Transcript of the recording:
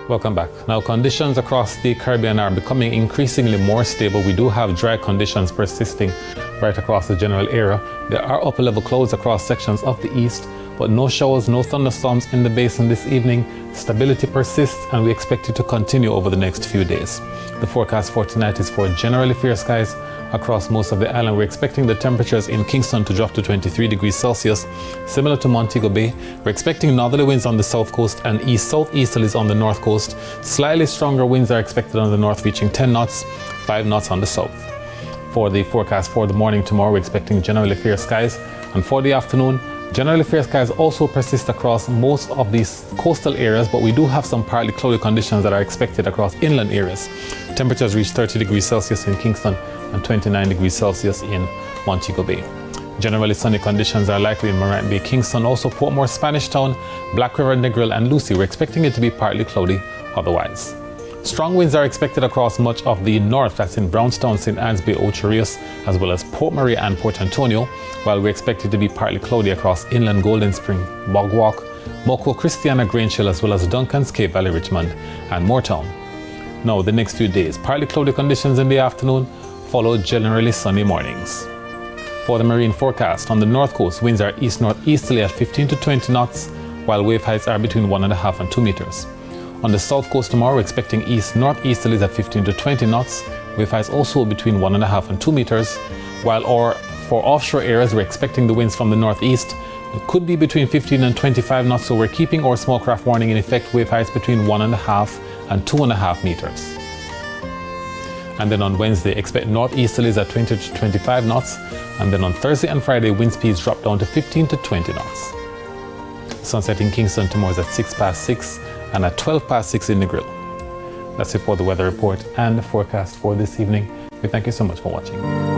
Welcome back. Now, conditions across the Caribbean are becoming increasingly more stable. We do have dry conditions persisting right across the general area. There are upper level clouds across sections of the east, but no showers, no thunderstorms in the basin this evening. Stability persists and we expect it to continue over the next few days. The forecast for tonight is for generally fair skies across most of the island. We're expecting the temperatures in Kingston to drop to 23 degrees Celsius, similar to Montego Bay. We're expecting northerly winds on the south coast and east-southeasterlies on the north coast. Slightly stronger winds are expected on the north, reaching 10 knots, 5 knots on the south. For the forecast for the morning tomorrow, we're expecting generally fair skies, and for the afternoon, generally fair skies also persist across most of these coastal areas, but we do have some partly cloudy conditions that are expected across inland areas. Temperatures reach 30 degrees Celsius in Kingston and 29 degrees Celsius in Montego Bay. Generally sunny conditions are likely in Morant Bay, Kingston, also Portmore, Spanish Town, Black River, Negril and Lucy. We're expecting it to be partly cloudy otherwise. Strong winds are expected across much of the north, that's in Brownstown, St. Anne's Bay, Ocho Rios, as well as Port Maria and Port Antonio, while we expect it to be partly cloudy across inland Golden Spring, Bogwalk, Moco, Christiana, Grange Hill, as well as Duncan's Cave Valley, Richmond and Moortown. Now, the next few days, partly cloudy conditions in the afternoon, followed generally sunny mornings. For the marine forecast, on the north coast, winds are east-northeasterly at 15 to 20 knots, while wave heights are between 1.5 and 2 meters. On the south coast tomorrow, we're expecting east-northeasterlies at 15 to 20 knots, wave heights also between 1.5 and 2 meters, while for offshore areas, we're expecting the winds from the northeast. It could be between 15 and 25 knots, so we're keeping our small craft warning in effect, wave heights between 1.5 and 2.5 meters. And then on Wednesday, expect northeasterlies at 20 to 25 knots, and then on Thursday and Friday, wind speeds drop down to 15 to 20 knots. Sunset in Kingston tomorrow is at 6 past 6 and at 12 past 6 in Negril. That's it for the weather report and the forecast for this evening. We thank you so much for watching.